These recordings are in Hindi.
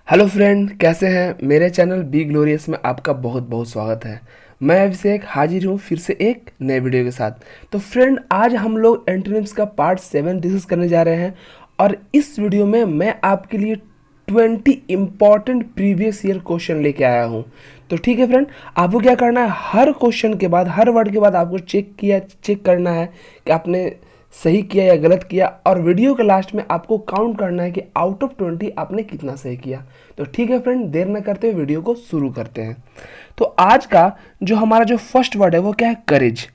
हेलो फ्रेंड, कैसे हैं। मेरे चैनल बी ग्लोरियस में आपका बहुत बहुत स्वागत है। मैं अभिषेक हाजिर हूँ फिर से एक नए वीडियो के साथ। तो फ्रेंड, आज हम लोग एंटोनिम्स का पार्ट 7 डिस्कस करने जा रहे हैं और इस वीडियो में मैं आपके लिए 20 इंपॉर्टेंट प्रीवियस ईयर क्वेश्चन लेके आया हूँ। तो ठीक है फ्रेंड, आपको क्या करना है, हर क्वेश्चन के बाद, हर वर्ड के बाद आपको चेक करना है कि आपने सही किया या गलत किया, और वीडियो के लास्ट में आपको काउंट करना है कि आउट ऑफ 20 आपने कितना सही किया। तो ठीक है फ्रेंड, देर न करते हुए वीडियो को शुरू करते हैं। तो आज का जो हमारा जो फर्स्ट वर्ड है वो क्या है, करेज।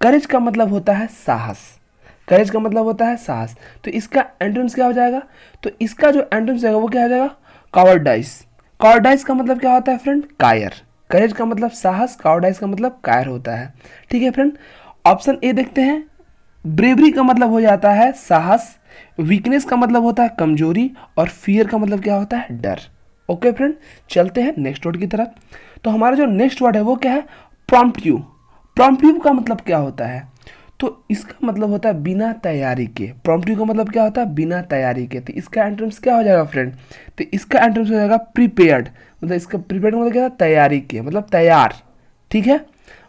करेज का मतलब होता है साहस। करेज का मतलब होता है साहस। तो इसका एंटोनिम्स क्या हो जाएगा, तो इसका जो एंटोनिम्स रहेगा वो क्या हो जाएगा, कावर्डाइस। कावर्डाइस का मतलब क्या होता है फ्रेंड, कायर। करेज का मतलब साहस, कावर्डाइस का मतलब कायर होता है। ठीक है फ्रेंड, ऑप्शन ए देखते हैं। ब्रेवरी का मतलब हो जाता है साहस, वीकनेस का मतलब होता है कमजोरी, और फियर का मतलब क्या होता है, डर। ओके फ्रेंड, चलते हैं नेक्स्ट वर्ड की तरफ। तो हमारा जो नेक्स्ट वर्ड है वो क्या है, प्रॉम्प्ट्यू। प्रॉम्प्ट्यू का मतलब क्या होता है, तो इसका मतलब होता है बिना तैयारी के। प्रॉम्प्ट्यू का मतलब क्या होता है, बिना तैयारी के। तो इसका एंट्रेंस क्या हो जाएगा फ्रेंड, तो इसका एंट्रेंस हो जाएगा प्रीपेयर्ड। मतलब इसका प्रीपेयर्ड मतलब क्या है, तैयारी के, मतलब तैयार। ठीक है,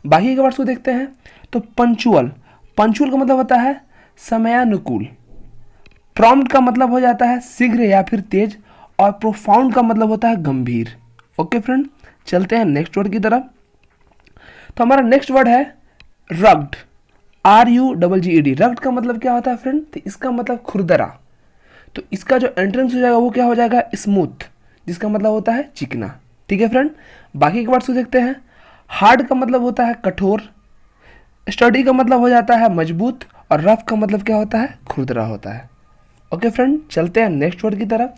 बाकी के वर्ड्स को देखते हैं। तो पंचुअल, पंचुअल का मतलब होता है समयानुकूल। प्रॉम्प्ट का मतलब हो जाता है शीघ्र या फिर तेज, और प्रोफाउंड का मतलब होता है गंभीर। ओके फ्रेंड, चलते हैं नेक्स्ट वर्ड की तरफ। तो हमारा नेक्स्ट वर्ड है रग्ड। RUGGED। रग्ड का मतलब क्या होता है फ्रेंड, तो इसका मतलब खुरदरा। तो इसका जो एंट्रेंस हो जाएगा वो क्या हो जाएगा, स्मूथ, जिसका मतलब होता है चिकना। ठीक है फ्रेंड, बाकी के वर्ड्स को देखते हैं। हार्ड का मतलब होता है कठोर, स्टडी का मतलब हो जाता है मजबूत, और रफ का मतलब क्या होता है, खुरदरा होता है। ओके फ्रेंड, चलते हैं नेक्स्ट वर्ड की तरफ।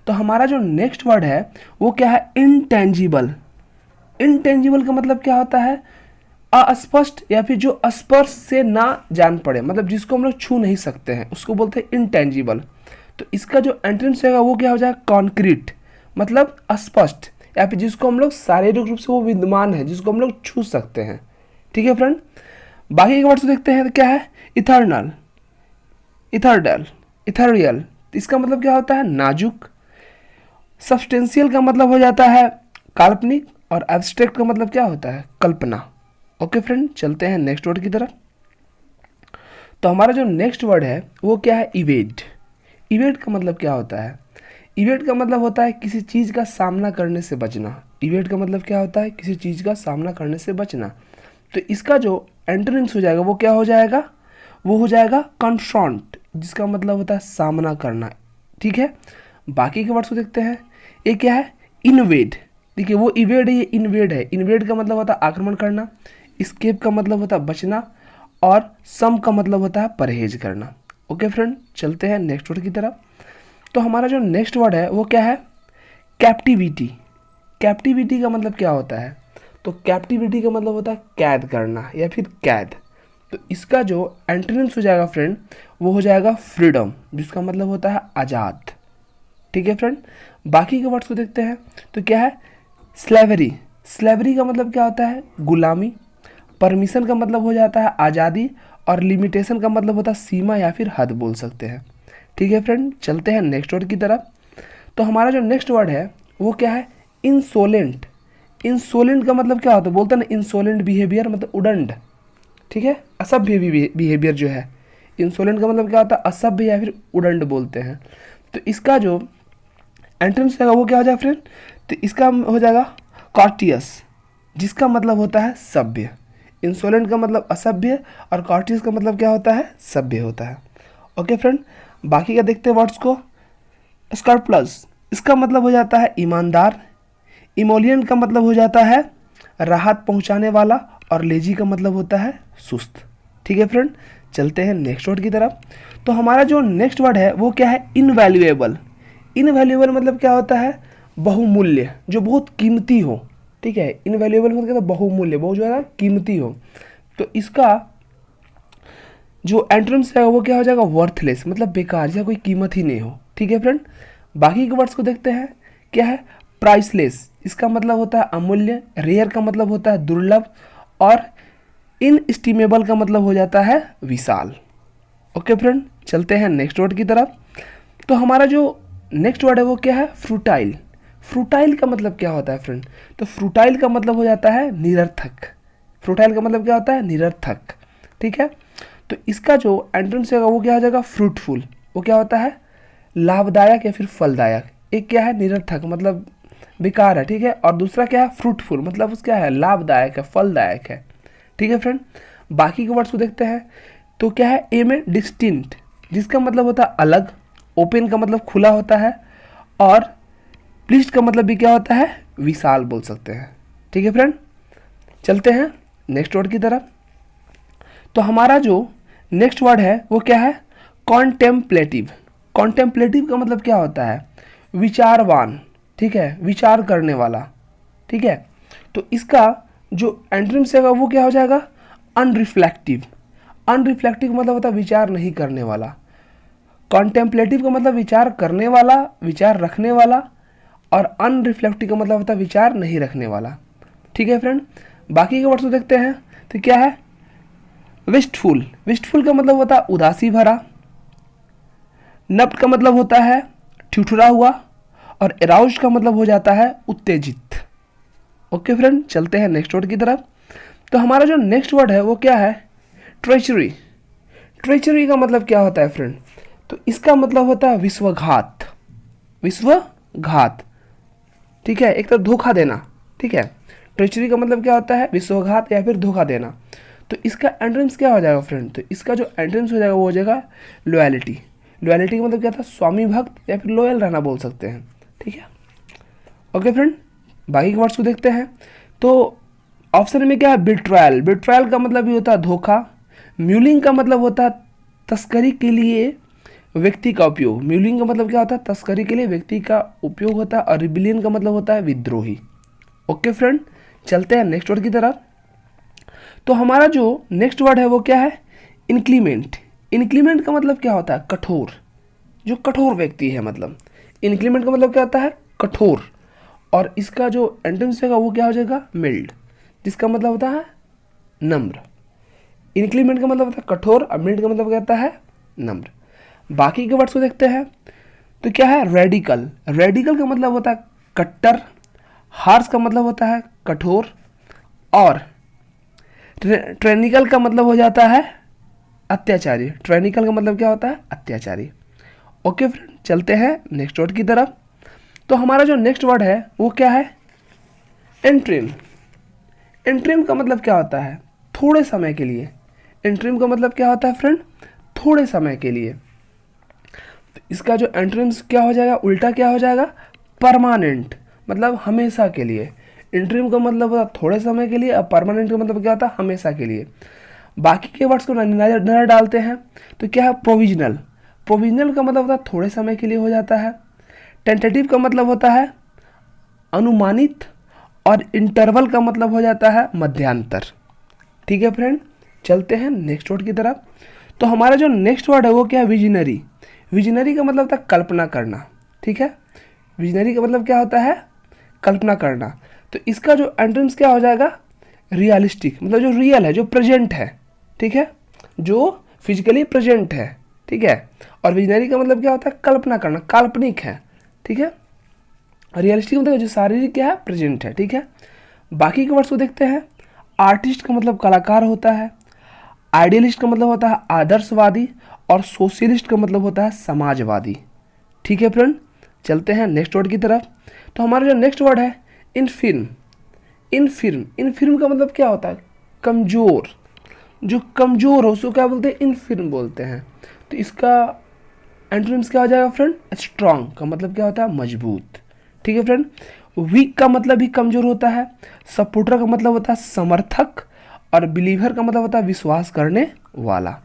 तो हमारा जो नेक्स्ट वर्ड है वो क्या है, इंटेंजिबल। इंटेंजिबल का मतलब क्या होता है, अस्पष्ट, या फिर जो स्पर्श से ना जान पड़े, मतलब जिसको हम लोग छू नहीं सकते हैं उसको बोलते हैं इंटेंजिबल। तो इसका जो एंट्रेंस रहेगा वो क्या हो जाएगा, कॉन्क्रीट, मतलब स्पष्ट, या फिर जिसको हम लोग शारीरिक रूप से वो विद्यमान है, जिसको हम लोग छू सकते हैं। ठीक है फ्रेंड, बाकी के वर्ड्स देखते हैं। तो क्या है, इथर्नल, इथर्डल, इथेरियल। इसका मतलब क्या होता है, नाजुक। सब्सटेंशियल का मतलब हो जाता है काल्पनिक, और एब्स्ट्रैक्ट का मतलब क्या होता है, कल्पना। ओके फ्रेंड, चलते हैं नेक्स्ट वर्ड की तरफ। तो हमारा जो नेक्स्ट वर्ड है वो क्या है, इवेड। इवेड का मतलब क्या होता है, इवेड का मतलब होता है किसी चीज़ का सामना करने से बचना। इवेड का मतलब क्या होता है, किसी चीज़ का सामना करने से बचना। तो इसका जो एंटोनिम्स हो जाएगा वो क्या हो जाएगा, वो हो जाएगा कन्फ्रंट, जिसका मतलब होता है सामना करना। ठीक है, बाकी के वर्ड्स को देखते हैं। ये क्या है, इनवेड। देखिए, वो इवेड है, ये इनवेड है। इनवेड का मतलब होता है आक्रमण करना, स्केप का मतलब होता है बचना, और सम का मतलब होता है परहेज करना। ओके फ्रेंड, चलते हैं नेक्स्ट वर्ड की तरफ। तो हमारा जो नेक्स्ट वर्ड है वो क्या है, कैप्टिविटी। कैप्टिविटी का मतलब क्या होता है, तो कैप्टिविटी का मतलब होता है कैद करना या फिर कैद। तो इसका जो एंटोनिम्स हो जाएगा फ्रेंड वो हो जाएगा फ्रीडम, जिसका मतलब होता है आज़ाद। ठीक है फ्रेंड, बाकी के वर्ड्स को देखते हैं। तो क्या है, स्लेवरी। स्लेवरी का मतलब क्या होता है, गुलामी। परमिशन का मतलब हो जाता है आज़ादी, और लिमिटेशन का मतलब होता है सीमा या फिर हद बोल सकते हैं। ठीक है फ्रेंड, चलते हैं नेक्स्ट वर्ड की तरफ। तो हमारा जो नेक्स्ट वर्ड है वो क्या है, इंसोलेंट। इंसोलेंट का मतलब क्या होता है, बोलते हैं ना इंसोलेंट बिहेवियर, मतलब उदंड। ठीक है, असभ्य बिहेवियर जो है। इंसोलेंट का मतलब क्या होता है, असभ्य या फिर उदंड बोलते हैं। तो इसका जो एंट्रेंस रहेगा वो क्या हो जाएगा फ्रेंड, तो इसका हो जाएगा कॉर्टियस, जिसका मतलब होता है सभ्य। इंसोलेंट का मतलब असभ्य, और कॉर्टियस का मतलब क्या होता है, सभ्य होता है। ओके फ्रेंड, बाकी का देखते हैं वर्ड्स को। स्कॉर्प्लस, इसका मतलब हो जाता है ईमानदार। इमोलियन का मतलब हो जाता है राहत पहुंचाने वाला, और लेजी का मतलब होता है सुस्त। ठीक है फ्रेंड, चलते हैं नेक्स्ट वर्ड की तरफ। तो हमारा जो नेक्स्ट वर्ड है वो क्या है, इनवैल्यूएबल। इनवैल्यूएबल मतलब क्या होता है, बहुमूल्य, जो बहुत कीमती हो। ठीक है, इनवैल्यूएबल मतलब क्या होता है, बहुमूल्य, बहुत ज़्यादा कीमती हो। तो इसका जो एंट्रेंस है वो क्या हो जाएगा, वर्थलेस, मतलब बेकार, या कोई कीमत ही नहीं हो। ठीक है फ्रेंड, बाकी के वर्ड्स को देखते हैं। क्या है, प्राइसलेस, इसका मतलब होता है अमूल्य। रेयर का मतलब होता है दुर्लभ, और इनएस्टिमेबल का मतलब हो जाता है विशाल। ओके फ्रेंड, चलते हैं नेक्स्ट वर्ड की तरफ। तो हमारा जो नेक्स्ट वर्ड है वो क्या है, फ्रूटाइल। फ्रूटाइल का मतलब क्या होता है फ्रेंड? तो फ्रूटाइल का मतलब हो जाता है निरर्थक। फ्रूटाइल का मतलब क्या होता है? निरर्थक। ठीक है, तो इसका जो एंटोनिम्स होगा वो क्या हो जाएगा? फ्रूटफुल। वो क्या होता है? लाभदायक या फिर फलदायक। एक क्या है? निरर्थक मतलब बेकार है, ठीक है, और दूसरा क्या है? फ्रूटफुल मतलब उस क्या है? लाभदायक है, फलदायक है। ठीक है फ्रेंड, बाकी के वर्ड्स को देखते हैं। तो क्या है? ए में डिस्टिंक्ट, जिसका मतलब होता है अलग। ओपन का मतलब खुला होता है, और प्लीज्ड का मतलब भी क्या होता है? विशाल बोल सकते हैं। ठीक है फ्रेंड, चलते हैं नेक्स्ट वर्ड की तरफ। तो हमारा जो नेक्स्ट वर्ड है वो क्या है? कॉन्टेम्पलेटिव। कॉन्टेम्पलेटिव का मतलब क्या होता है? विचारवान, ठीक है, विचार करने वाला। ठीक है, तो इसका जो एंटोनिम्स है वो क्या हो जाएगा? अनरिफ्लेक्टिव। अनरिफ्लेक्टिव का मतलब होता है विचार नहीं करने वाला। कॉन्टेम्पलेटिव का मतलब विचार करने वाला, विचार रखने वाला, और अनरिफ्लेक्टिव का मतलब होता है विचार नहीं रखने वाला। ठीक है फ्रेंड, बाकी के वर्ड्स को देखते हैं। तो क्या है? विस्टफुल। विस्टफुल का मतलब होता है उदासी भरा। नप्ट का मतलब होता है ठिठुरा हुआ, और एराउज्ड का मतलब हो जाता है उत्तेजित। ओके फ्रेंड, चलते हैं नेक्स्ट वर्ड की तरफ। तो हमारा जो नेक्स्ट वर्ड है वो क्या है? ट्रेचरी। ट्रेचरी का मतलब क्या होता है फ्रेंड? तो इसका मतलब होता है विश्वघात। विश्वघात, ठीक है, एक तरह धोखा देना। ठीक है, ट्रेचरी का मतलब क्या होता है? विश्वघात या फिर धोखा देना। तो इसका एंटोनिम्स क्या हो जाएगा फ्रेंड? तो इसका जो एंटोनिम्स हो जाएगा वो हो जाएगा लॉयलिटी। लॉयलिटी का मतलब क्या था? स्वामी भक्त या फिर लॉयल रहना बोल सकते हैं। ठीक है, ओके फ्रेंड, बाकी के वर्ड्स को देखते हैं। तो ऑप्शन में क्या है? बिट्रायल। बिट्रायल का मतलब भी होता है धोखा। म्यूलिंग का मतलब होता है तस्करी के लिए व्यक्ति का उपयोग। म्यूलिंग का मतलब क्या होता है? तस्करी के लिए व्यक्ति का उपयोग होता है। और रिबिलियन का मतलब होता है विद्रोही। ओके फ्रेंड, चलते हैं नेक्स्ट वर्ड की तरफ। तो हमारा जो नेक्स्ट वर्ड है वो क्या है? इनक्लीमेंट। इनक्लीमेंट का मतलब क्या होता है? कठोर। जो कठोर व्यक्ति है, मतलब इनक्लीमेंट का मतलब क्या होता है? कठोर। और इसका जो एंटोनिम्स होगा वो क्या हो जाएगा? मिल्ड, जिसका मतलब होता है नम्र। इनक्लीमेंट का मतलब होता है कठोर, और मिल्ड का मतलब क्या होता है? नम्र। बाकी के वर्ड्स को देखते हैं। तो क्या है? रेडिकल। रेडिकल का मतलब होता है कट्टर। हार्श का मतलब होता है कठोर, और ट्रेनिकल का मतलब हो जाता है अत्याचारी। ट्रेनिकल का मतलब क्या होता है? अत्याचारी। ओके फ्रेंड, चलते हैं नेक्स्ट वर्ड की तरफ। तो हमारा जो नेक्स्ट वर्ड है वो क्या है? एंट्रीम। एंट्रीम का मतलब क्या होता है? थोड़े समय के लिए। एंट्रीम का मतलब क्या होता है फ्रेंड? थोड़े समय के लिए। तो इसका जो एंट्रीम्स क्या हो जाएगा? उल्टा क्या हो जाएगा? परमानेंट, मतलब हमेशा के लिए। इंटरिम का मतलब होता है थोड़े समय के लिए, और परमानेंट का मतलब क्या होता है? हमेशा के लिए। बाकी के वर्ड्स को नजर डालते हैं। तो क्या है? प्रोविजनल। प्रोविजनल का मतलब होता है थोड़े समय के लिए हो जाता है। टेंटेटिव का मतलब होता है अनुमानित, और इंटरवल का मतलब हो जाता है मध्यांतर। ठीक है फ्रेंड, चलते हैं नेक्स्ट वर्ड की तरफ। तो हमारा जो नेक्स्ट वर्ड है वो क्या है? विजनरी। विजनरी का मतलब होता है कल्पना करना। ठीक है, विजनरी का मतलब क्या होता है? कल्पना करना। तो इसका जो एंटोनिम्स क्या हो जाएगा? रियलिस्टिक, मतलब जो रियल है, जो प्रेजेंट है। ठीक है, जो फिजिकली प्रेजेंट है। ठीक है, और विजनरी का मतलब क्या होता है? कल्पना करना, काल्पनिक है। ठीक है, रियलिस्टिक मतलब जो शारीरिक क्या है? प्रेजेंट है। ठीक है, बाकी के वर्ड्स को देखते हैं। आर्टिस्ट का मतलब कलाकार होता है। आइडियलिस्ट का मतलब होता है आदर्शवादी, और सोशलिस्ट का मतलब होता है समाजवादी। ठीक है फ्रेंड, चलते हैं नेक्स्ट वर्ड की तरफ। तो हमारा जो नेक्स्ट वर्ड है इनफिर्म। इनफिर्म, इनफिर्म का मतलब क्या होता है? कमजोर। जो कमजोर हो उसको क्या बोलते हैं? इनफिर्म बोलते हैं। तो इसका एंटोनिम्स क्या हो जाएगा फ्रेंड? स्ट्रांग का मतलब क्या होता है? मजबूत। ठीक है फ्रेंड, वीक का मतलब भी कमजोर होता है। सपोर्टर का मतलब होता है समर्थक, और बिलीवर का मतलब होता है विश्वास करने वाला।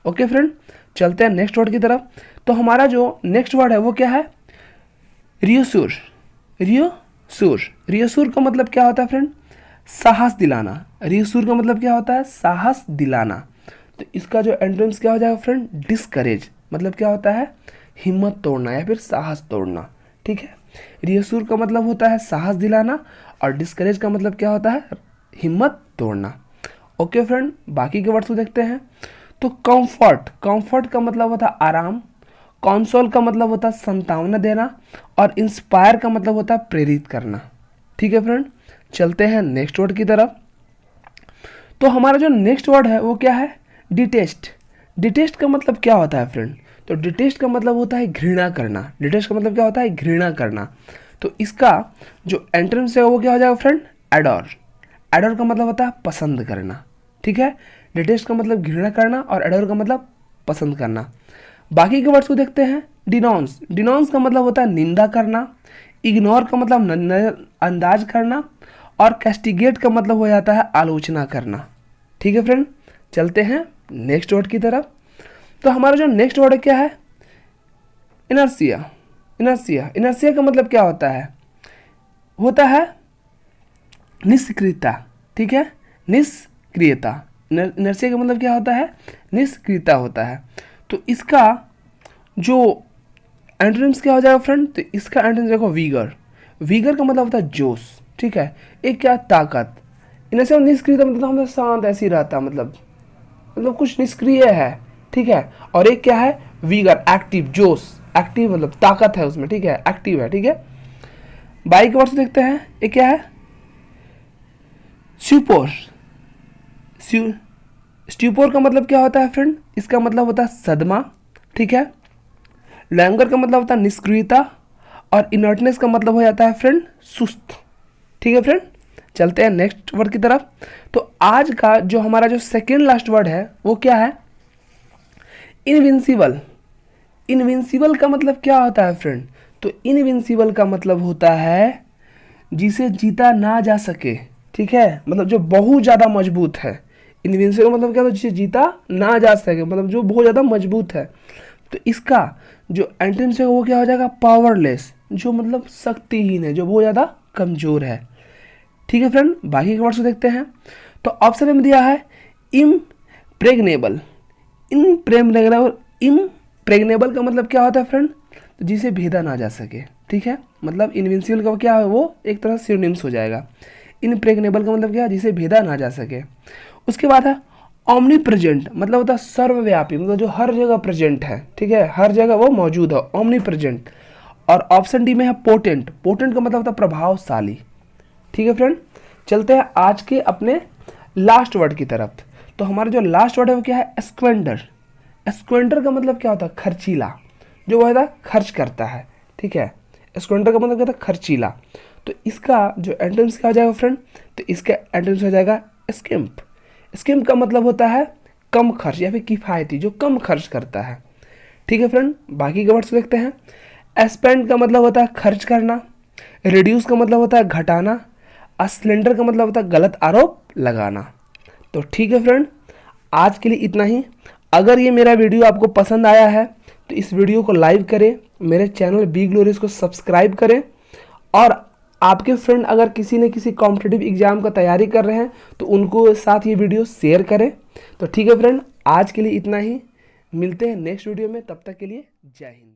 ओके फ्रेंड, चलते हैं नेक्स्ट वर्ड की तरफ। तो हमारा जो नेक्स्ट वर्ड है वो क्या है? रियोश्योर। रियोश्योर, रियोश्योर का मतलब क्या होता है फ्रेंड? साहस दिलाना। रियोश्योर का मतलब क्या होता है? साहस दिलाना। तो इसका जो एंटोनिम्स क्या हो जाएगा फ्रेंड? डिस्करेज, मतलब क्या होता है? हिम्मत तोड़ना या फिर साहस तोड़ना। ठीक है, रियोश्योर का मतलब होता है साहस दिलाना, और डिस्करेज का मतलब क्या होता है? हिम्मत तोड़ना। ओके फ्रेंड, बाकी के वर्ड्स को देखते हैं। तो कंफर्ट, कंफर्ट का मतलब होता है आराम। कॉन्सोल का मतलब होता है संतावना देना, और इंस्पायर का मतलब होता है प्रेरित करना। ठीक है फ्रेंड, चलते हैं नेक्स्ट वर्ड की तरफ। तो हमारा जो नेक्स्ट वर्ड है वो क्या है? डिटेस्ट। डिटेस्ट का मतलब क्या होता है फ्रेंड? तो डिटेस्ट का मतलब होता है घृणा करना। डिटेस्ट का मतलब क्या होता है? घृणा करना। तो इसका जो एंटोनिम्स है वो क्या हो जाएगा फ्रेंड? एडोर। एडोर का मतलब होता है पसंद करना। ठीक है, डिटेस्ट का मतलब घृणा करना और एडोर का मतलब पसंद करना। बाकी के वर्ड्स को देखते हैं। डिनोंस। डिनोंस का मतलब होता है निंदा करना। इग्नोर का मतलब नजरअंदाज करना, और कैस्टिगेट का मतलब हो जाता है आलोचना करना। ठीक है फ्रेंड, चलते हैं नेक्स्ट वर्ड की तरफ। तो हमारा जो नेक्स्ट वर्ड क्या है? इनर्सिया। इनर्सिया। इनर्सिया का मतलब क्या होता है? होता है निष्क्रियता। ठीक है, निष्क्रियता। इनर्सिया का मतलब क्या होता है? निष्क्रियता होता है। तो इसका जो एंटोनिम्स क्या हो जाएगा फ्रेंड? तो इसका एंटोनिम्स देखो, वीगर। वीगर का मतलब होता है जोश। ठीक है, एक क्या? ताकत। इनर्सिया निष्क्रियता मतलब हमें शांत ऐसे ही रहता, मतलब कुछ निष्क्रिय है। ठीक है, और एक क्या है? वीगर, एक्टिव, जोश। एक्टिव मतलब ताकत है उसमें। ठीक है, एक्टिव है। ठीक है, बाइक वर्ड से देखते हैं। ये क्या है? स्यूपोर। स्ट्यूपोर का मतलब क्या होता है फ्रेंड? इसका मतलब होता है सदमा। ठीक है, लैंगर का मतलब होता है निष्क्रियता, और इनर्टनेस का मतलब हो जाता है फ्रेंड सुस्त। ठीक है फ्रेंड, चलते हैं नेक्स्ट वर्ड की तरफ। तो आज का जो हमारा जो सेकेंड लास्ट वर्ड है वो क्या है? इनविंसिबल। इनविंसिबल का मतलब क्या होता है फ्रेंड? तो इनविंसिबल का मतलब होता है जिसे जीता ना जा सके। ठीक है, मतलब जो बहुत ज़्यादा मजबूत है। इनविंसिबल का मतलब क्या होता है? जिसे जीता ना जा सके, मतलब जो बहुत ज़्यादा मजबूत है। तो इसका जो एंटोनिम्स है वो क्या हो जाएगा? पावरलेस, जो मतलब शक्तिहीन है, जो बहुत ज़्यादा कमज़ोर है। ठीक है फ्रेंड, बाकी के वर्ड्स को देखते हैं। तो ऑप्शन में दिया है इम्प्रेग्नेबल। इम्प्रेग्नेबल। इम्प्रेग्नेबल का मतलब क्या होता है फ्रेंड? तो जिसे भेदा ना जा सके। ठीक है, मतलब इनविंसिबल का क्या है? वो एक तरह सिनोनिम्स हो जाएगा। इम्प्रेग्नेबल का मतलब क्या है? जिसे भेदा ना जा सके। उसके बाद है ओमनी प्रेजेंट, मतलब होता है सर्वव्यापी, मतलब जो हर जगह प्रेजेंट है। ठीक है, हर जगह वो मौजूद है, ओमनी प्रेजेंट। और ऑप्शन डी में है पोटेंट। पोटेंट का मतलब होता है प्रभावशाली। ठीक है फ्रेंड, चलते हैं आज के अपने लास्ट वर्ड की तरफ। तो हमारा जो लास्ट वर्ड है वो क्या है? स्क्वेंडर। स्क्वेंडर का मतलब क्या होता है? खर्चीला, जो वो है खर्च करता है। ठीक है, स्क्वेंडर का मतलब क्या होता है? खर्चीला। तो इसका जो एंटोनिम्स क्या हो जाएगा फ्रेंड? तो इसका एंटोनिम्स हो जाएगा स्किम्प। स्किम्प का मतलब होता है कम खर्च या फिर किफ़ायती, जो कम खर्च करता है। ठीक है फ्रेंड, बाकी के वर्ड्स देखते हैं। स्पेंड का मतलब होता है खर्च करना। रिड्यूस का मतलब होता है घटाना। स्लेंडर का मतलब होता है गलत आरोप लगाना। तो ठीक है फ्रेंड, आज के लिए इतना ही। अगर ये मेरा वीडियो आपको पसंद आया है तो इस वीडियो को लाइक करें, मेरे चैनल बी ग्लोरियस को सब्सक्राइब करें, और आपके फ्रेंड अगर किसी न किसी कॉम्पिटिटिव एग्जाम का तैयारी कर रहे हैं तो उनको साथ ये वीडियो शेयर करें। तो ठीक है फ्रेंड, आज के लिए इतना ही। मिलते हैं नेक्स्ट वीडियो में, तब तक के लिए जय हिंद।